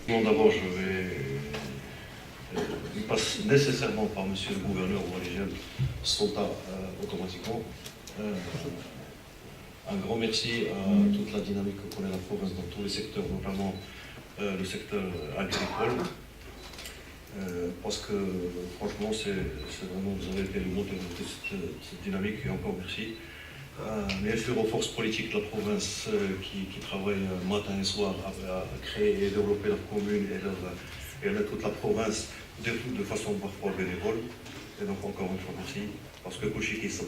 Non, d'abord, il passe nécessairement par monsieur le gouverneur ou les jeunes soldats automatiquement. Un grand merci à toute la dynamique que connaît la province dans tous les secteurs, notamment le secteur agricole. Parce que franchement, c'est vraiment, vous avez été le moteur de cette dynamique et encore merci. Bien sûr, aux forces politiques de la province qui travaillent matin et soir à créer et développer leur commune et toute la province de façon parfois bénévole. Et donc encore une fois merci. Parce que Kouchiki, ça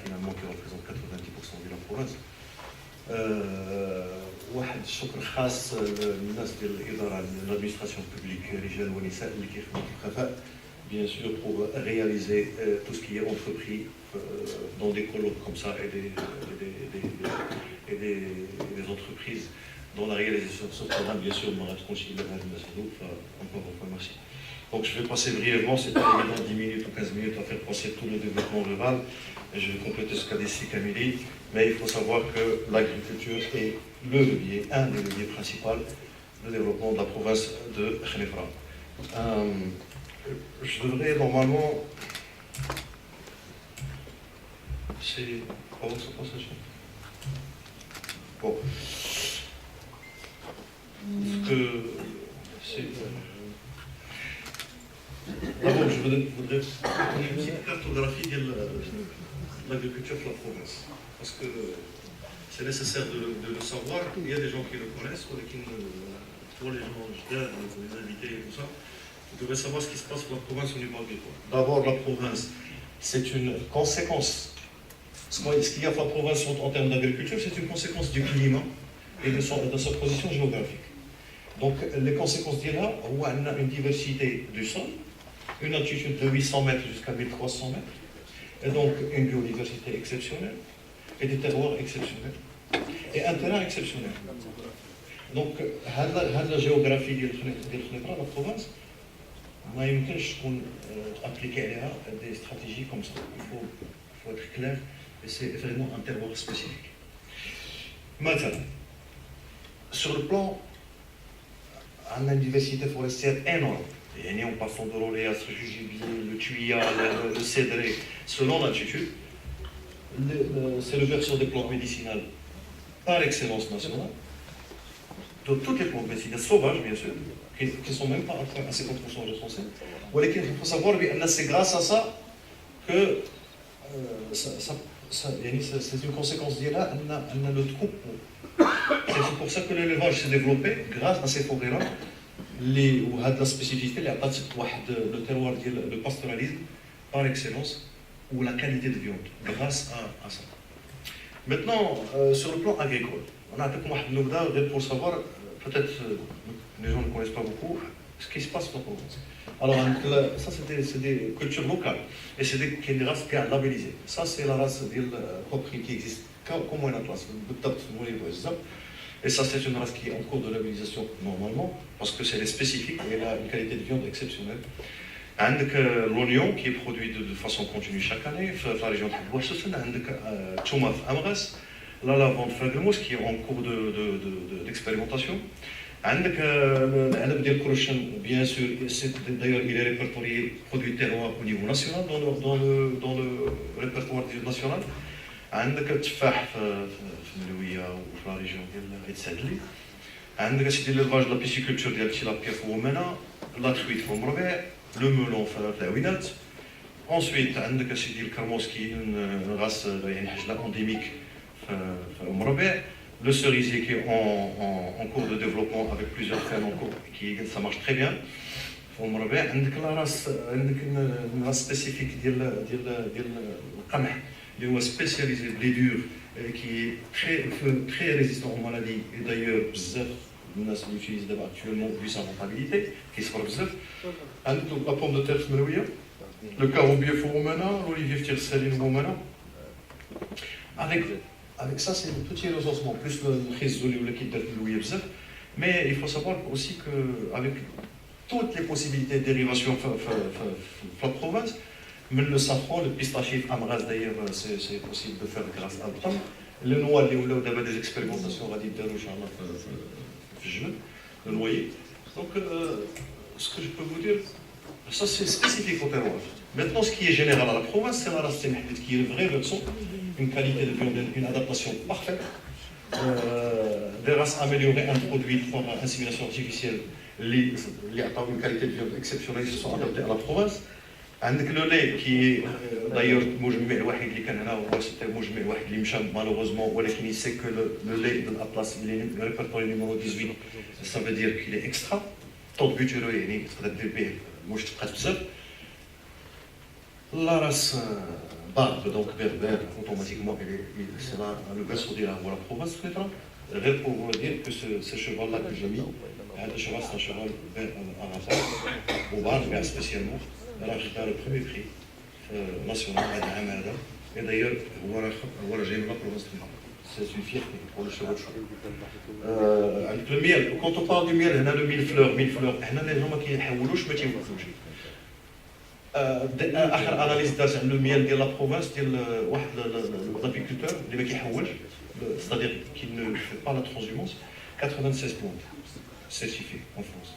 finalement qui représente 90% de la province. واحد الشكر خاص للناس ديال الاداره l'administration publique رجال ونساء اللي كيخدموا في الخفاء bien sûr pour réaliser tout ce qui est entrepris dans des colloques comme ça et des entreprises dans la réalisation de ce programme bien sûr Marat Konchi encore une fois merci. Donc je vais passer brièvement, c'est pas évident 10 minutes ou 15 minutes à faire passer tout le développement rural. Et je vais compléter ce qu'a dit Kamili, mais il faut savoir que l'agriculture est le levier, un des leviers principaux de développement de la province de Khenifra. Je devrais normalement... C'est... Comment ça passe ça? Bon. C'est... D'abord, je voudrais une petite cartographie de l'agriculture de la province. Parce que c'est nécessaire de le savoir. Il y a des gens qui le connaissent, pour les gens, les invités et tout ça. Vous devez savoir ce qui se passe pour la province au niveau agricole. D'abord, la province, c'est une conséquence. Ce qu'il y a pour la province en termes d'agriculture, c'est une conséquence du climat et de sa position géographique. Donc, les conséquences d'IRA, on a une diversité du sol, une altitude de 800 mètres jusqu'à 1300 mètres, et donc une biodiversité exceptionnelle, et des terroirs exceptionnels, et un terrain exceptionnel. Donc, la géographie de la province, on a appliquer des stratégies comme ça. Il faut être clair, et c'est vraiment un terroir spécifique. Maintenant, sur le plan, on a une diversité forestière énorme. Et en passant de l'oléas, le jugibier, le tuya, le cédré, selon l'altitude, c'est le berceau des plantes médicinales par excellence nationale. De toutes les plantes médicinales sauvages, bien sûr, qui ne sont même pas à 50% recensées. Il faut savoir que c'est grâce à ça que c'est une conséquence directe, on a le troupeau. C'est pour ça que l'élevage s'est développé grâce à ces forêts-là. La spécificité, le terroir, le pastoralisme par excellence, ou la qualité de viande, grâce à ça. Maintenant, sur le plan agricole, on a un peu pour savoir, peut-être les gens ne connaissent pas beaucoup, ce qui se passe dans la province. Alors, ça c'est des cultures locales, et c'est des races qui sont labellisées. Ça c'est la race qui existe comme une classe. Et ça, c'est une race qui est en cours de labellisation normalement, parce que c'est spécifique et elle a une qualité de viande exceptionnelle. عندك l'oignon qui est produit de façon continue chaque année dans la région de Bouassoussen, عندك الثومة في أمغاس, la lavande Fagremos qui est en cours d'expérimentation. عندك العنب ديال كروشن, bien sûr, d'ailleurs il est répertorié produit terroir au niveau national dans le répertoire national. عندك التفاح في الملويه وفي لا ريجيون ديال عيد سعدلي. عندك سيدي ليلفاج لا بيسيكولتور ديال التيلابيا في ومنه, لا ترويت في مربع, لو مولون في العوينات. انسويت عندك سيدي الكرموس كي غاس يعني حجله انديميك في مربع. Le cerisier qui est en cours de développement avec plusieurs fermes en cours, ça marche très bien. عندك لا راس, عندك une race spécifique ديال القمح اللي هو spécialisé blé dur qui est très résistant aux maladies et d'ailleurs بزاف الناس اللي utilisent d'abord actuellement vu sa rentabilité qui se بزاف. عندك la pomme de terre في ملويه, le carobier في ومنه, l'olivier في تير السالين في ومنه. Avec ça, c'est le petit recensement, plus le réseau qui est développé. Mais il faut savoir aussi qu'avec toutes les possibilités de dérivation de la province, même le safran, le pistachier, Amras d'ailleurs, c'est possible de faire grâce à l'automne. Le noix, il y a des expérimentations radicales le loyer. Donc, ce que je peux vous dire, ça c'est spécifique au terroir. Maintenant, ce qui est général à la province, c'est la race qui est vraie leçon, une qualité de viande, une adaptation parfaite, des races améliorées, introduites par insémination artificielle, une qualité de viande exceptionnelle, qui se sont adaptées à la province. عندك لو لي كي دايور المجمع الوحيد اللي كان هنا هو سيتي المجمع الوحيد اللي مشى مالوغوزمون ولكن يسي كو لو لي دو الاطلس اللي ريبرتوري نيميرو 18 سا فو دير كيلي اكسترا طود بوتورو يعني تقدر دير به واش تبقى بزاف لا راس بارب دونك بربر اوتوماتيكمون سي لا لو بيرسو ديالها هو لا بروفانس فيترا غير بور دير كو سي شوفال لا كو جامي هذا الشوفال سي شوفال ارافا وبارب كاع سبيسيالمون راه خدا لو بروميي بري ناسيونال هذا العام هذا اي دايور هو جاي من لا بروفانس سي اون فيرتي بور لو شوفال عندك الميل كونت بارل دو ميل هنا لو ميل فلور حنا لي جون ما كيحولوش ما تيوقفوش اخر اناليز دارت على لو ميل ديال لا بروفانس ديال واحد لابيكولتور اللي ما كيحولش ستادير كي نو في با لا ترانزهومونس 96 بونت سيرتيفي en France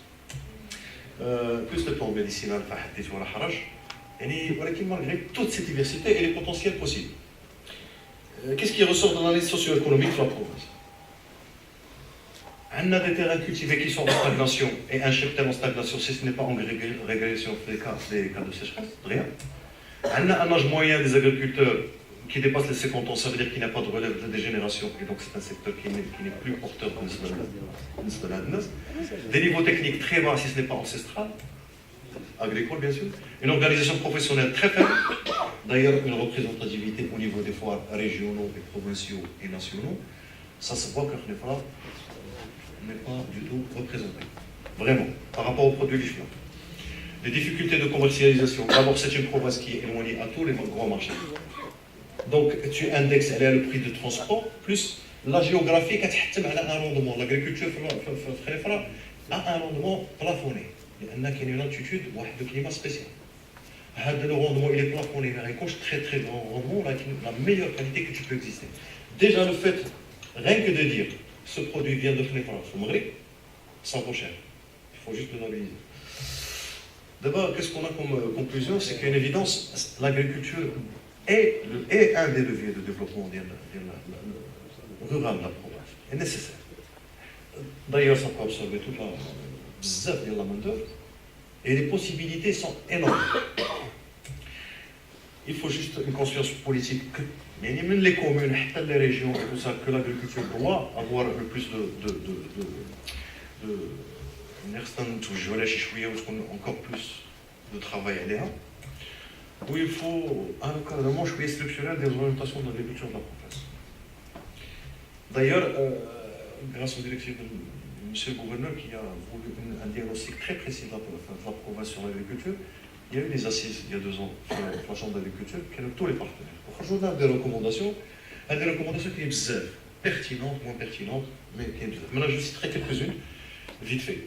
plus de plantes médicinales فحديت ولا حرج يعني ولكن malgré toute cette diversité et les potentiels possibles. Qu'est-ce qui ressort de l'analyse socio-économique de la province? On a des terrains cultivés qui sont en stagnation et un cheptel en stagnation si ce n'est pas en régression des cas de sécheresse, rien. On a un âge moyen des agriculteurs qui dépasse les 50 ans, ça veut dire qu'il n'y a pas de relève de dégénération et donc c'est un secteur qui n'est plus porteur de la des niveaux techniques très bas si ce n'est pas ancestral, agricole bien sûr, une organisation professionnelle très faible, d'ailleurs une représentativité au niveau des foires régionaux et provinciaux et nationaux, ça se voit que Khnefra n'est pas du tout représenté, vraiment, par rapport aux produits du FLA. Les difficultés de commercialisation, d'abord c'est une province qui est éloignée à tous les grands marchés. Donc tu indexes le prix de transport plus la géographie qui a un rendement. L'agriculture a un rendement plafonné. Il y a une altitude de climat spécial. Le rendement il est plafonné, mais il très très grand rendement, la meilleure qualité que tu peux exister. Déjà le fait, rien que de dire ce produit vient de Khnefra, ça vaut cher. Il faut juste le labelliser. D'abord, qu'est-ce qu'on a comme conclusion? C'est qu'il y a une évidence, l'agriculture est un des leviers de développement rural de la province, est nécessaire. D'ailleurs, ça peut absorber toute la main-d'œuvre et les possibilités sont énormes. Il faut juste une conscience politique que même les communes, les régions, tout ça, que l'agriculture doit avoir le plus encore plus de travail à l'air. Où il faut un encadrement structurel des orientations de l'agriculture de la province. D'ailleurs, grâce aux directives de M. le gouverneur qui a voulu un diagnostic très précis de la province sur l'agriculture, il y a eu des assises il y a 2 ans sur la chambre d'agriculture qui ont tous les partenaires. On a des recommandations qui sont pertinentes, moins pertinentes, mais qui sont bzaf. Maintenant, je citerai quelques-unes, vite fait.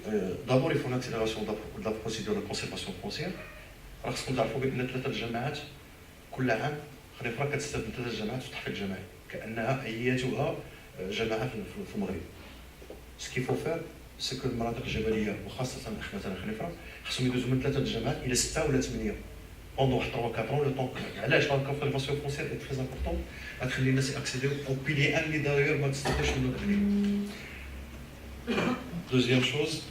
D'abord, il faut une accélération de la procédure de conservation foncière. خاصكم تعرفوا بان 3 الجامعات كل عام خنيفرا كتستافد من 3 الجامعات في التحقيق الجماعي كانها اياتها جماعه في المغرب. سكي فو فير سي كو المناطق الجبليه وخاصه مثلا خنيفرا خاصهم يدوزوا من 3 الجامعات الى 6 ولا 8 بوندون واحد 3 4 لو طون. علاش لا كونفيرماسيون فونسيير اي تري امبورطون غتخلي الناس ياكسيديو او بيلي ان اللي داير ما تستافدش منه كثير. دوزيام شوز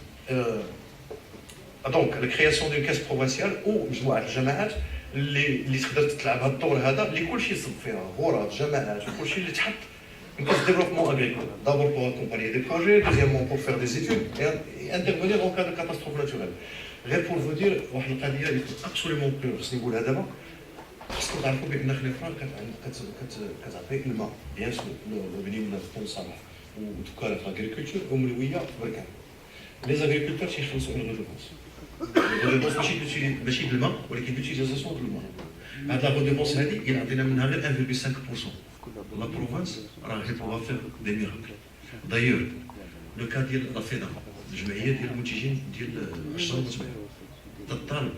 Donc, la création d'une caisse provinciale ou مجموعة الجماعات اللي تقدر تلعب هذا الدور هذا اللي كلشي يصب فيها غورات جماعات وكلشي اللي تحط une caisse de développement agricole. D'abord pour accompagner des projets, deuxièmement pour faire des études et intervenir en cas de catastrophe naturelle. غير pour vous dire واحد القضية اللي absolument خصني نقولها دابا خصكم تعرفوا بان خنيفرا كتعطي الماء بيان سور بني ولا في صالح وتكالة لاغريكولتور أولوية بركان. Les agriculteurs تيخلصوا une redevance. الريدونس ماشي بالماء ولكن بوتيليزاسيون ديال الماء. هاد لا ريدونس هادي إلا عطينا منها غير 1,5%. لا بروفانس راه غير بوغا فيغ دي ميراكل. دايور لو كا ديال لا فيدا الجمعية ديال المنتجين ديال الشجر والمتبع تطالب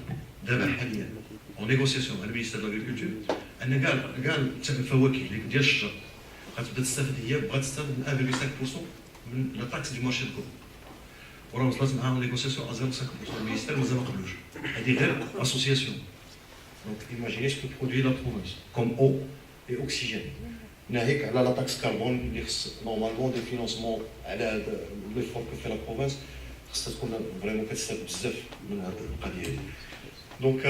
دابا حاليا اون نيغوسياسيون مع المينيستير دو لاغريكولتور ان كاع الفواكه ديال الشجر غتبدا تستافد هي بغات تستافد من 1,5% من لا تاكس دو مارشي دو وراه وصلت معاهم نيغوسياسيون ا 0,5%. المينيستير مازال ما قبلوش. هذه غير اسوسياسيون. دونك ايماجيني سكو برودوي لا بروفونس كوم او اي اوكسيجين. ناهيك على لا تاكس كربون اللي خص نورمالمون دي فينونسمون على هذا ليفور كو في لا بروفانس خصها تكون فريمون كتستافد بزاف من هذه القضيه هذه. Donc,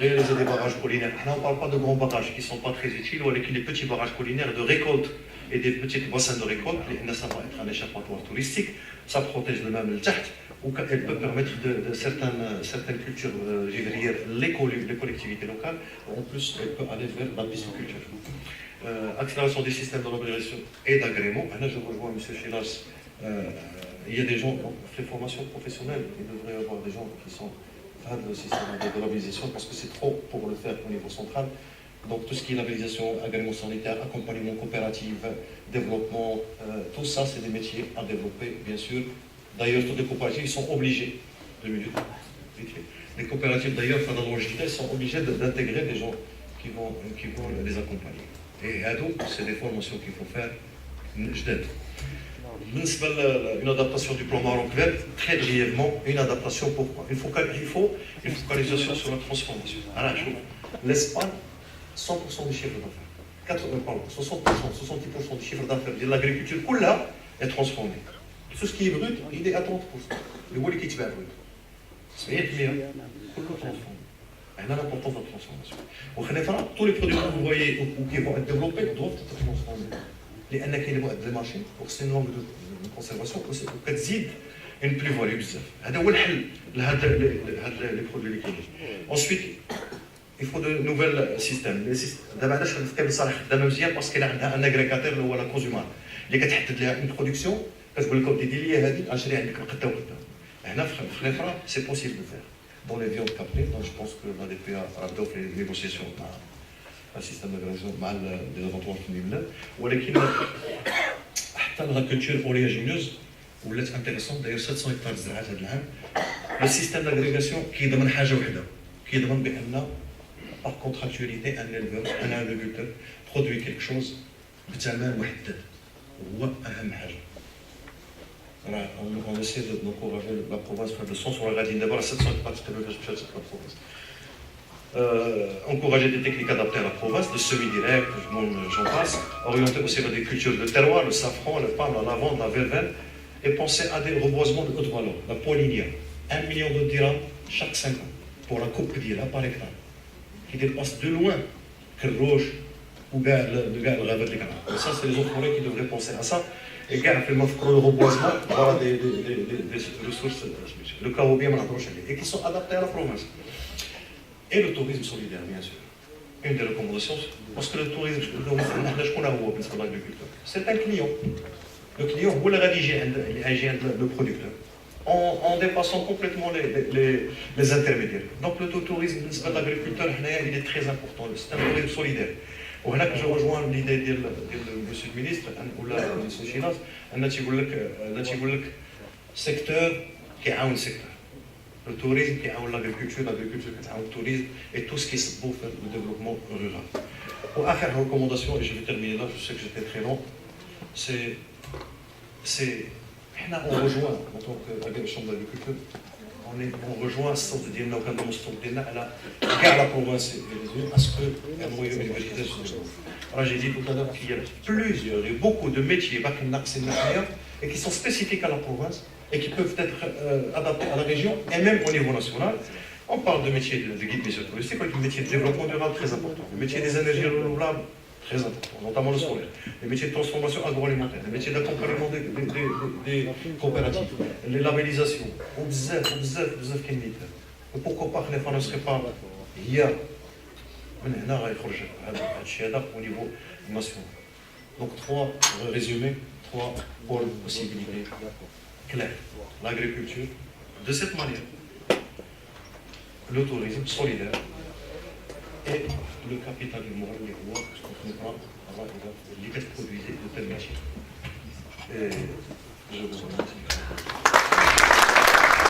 réaliser des barrages collinaires. Là, on ne parle pas de grands barrages qui ne sont pas très utiles, ou avec les petits barrages collinaires de récolte et des petits bassins de récolte. Ça va être un échappatoire touristique, ça protège le même le taht, ou elle peut permettre de certaines cultures vivrières, les collectivités locales. En plus, elle peut aller vers la pisciculture. Accélération des systèmes de labellisation et d'agrément. Là, je rejoins M. Chilas. Il y a des gens, dans les formations professionnelles, il devrait y avoir des gens qui sont le système de labellisation parce que c'est trop pour le faire au niveau central. Donc tout ce qui est labellisation, agrément sanitaire, accompagnement coopératif, développement, tout ça c'est des métiers à développer bien sûr. D'ailleurs toutes les coopératives ils sont obligés, 2 minutes, vite fait. Les coopératives d'ailleurs, ils sont obligés d'intégrer des gens qui vont les accompagner. Et c'est des formations qu'il faut faire. Une adaptation du plan Maroc vert, très brièvement, une adaptation pourquoi il faut une focalisation sur la transformation. Alors, l'Espagne, 100% du chiffre d'affaires, 60%, 70% du chiffre d'affaires de l'agriculture, là, est transformé. Tout ce qui est brut, il est à 30%. Le wall qui est brut. C'est bien, transformé. On a l'importance de la transformation. Tous les produits que vous voyez ou qui vont être développés doivent être transformés. لان كاين واحد لي ماشين وخصني لونغ دو كونسيرفاسيون وكتزيد ان بلي فاليو بزاف. هذا هو الحل لهاد لي برودوي اللي كاينين. انسويت يفو دو نوفيل سيستيم. دابا علاش الكابل صالح خدامه مزيان باسكو كاين عندها ان اغريغاتور اللي هو لا كونسومار اللي كتحدد لها اون برودكسيون كتقول لك ديري لي هذه غنشري عندك القدا وقدا. هنا في الخليفره سي بوسيبل دو فير دون لي فيون كابري. دونك جو بونس كو لا دي بي راه بداو في لي نيغوسياسيون مع السيستم دو مع لي زافونتوار في البلاد. ولكن حتى الغاكولتور اوريجينوز ولات انتريسون. داير 700 هكتار زرعات هذا العام. لو سيستم داغريغاسيون كيضمن حاجه وحده، كيضمن بان par contractualité un agriculteur produit quelque chose بثمن محدد. هو اهم حاجه. On essaie d'encourager la province de le sens sur la radine. D'abord, 700 hectares de la province. Encourager des techniques adaptées à la province, de semi-direct, j'en passe. Orienter aussi vers des cultures de terroir, le safran, le palme, la lavande, la verveine. Et penser à des reboisements de haute valeur. La poilinia, 1 million de dirhams chaque 5 ans pour la coupe d'île par hectare, qui dépasse de loin que le roche ou le gars, le ravet de canard. Ça, c'est les autres forêts qui devraient penser à ça. Et gars, le reboisement, voilà des ressources, le carobien, et qui sont adaptées à la province. Et le tourisme solidaire, bien sûr. Une des recommandations, parce que le tourisme, c'est un client. Le client, vous le rédigez, le producteur, en dépassant complètement les intermédiaires. Donc le tourisme, l'agriculteur, il est très important. C'est un tourisme solidaire. وهنا je rejoins l'idée ديال monsieur le ministre ولا monsieur Chilas ان تيقول لك secteur كيعاون secteur. Le tourisme كيعاون l'agriculture كتعاون التوريزم et tout ce qui se trouve dans le développement rural. واخر recommandation et je vais terminer là, je sais que j'étais très long, c'est احنا on rejoint en tant que chambre d'agriculture on rejoint الصوت ديالنا وكنضموا الصوت ديالنا على كاع لا بروفانس اسكو المهم اليونيفرسيتي راه j'ai dit tout à l'heure qu'il y a plusieurs et beaucoup de métiers et qui sont spécifiques à la province et qui peuvent être adaptés à la région et même au niveau national. On parle de métiers de guide touristique, de métiers de développement durable très important, le métier des énergies renouvelables très important, notamment le solaire, les métiers de transformation agroalimentaire, les métiers d'accompagnement des coopératives, les labellisations, بزاف كاين. Pourquoi pas que ne serait pas هي من هنا غيخرج هذا الشيء هذا au niveau national. Donc 3 résumés, 3 pôles de possibilités clairs. L'agriculture de cette manière, le tourisme solidaire et le capital moral des rois qui produisait de tels métiers. Et je vous remercie.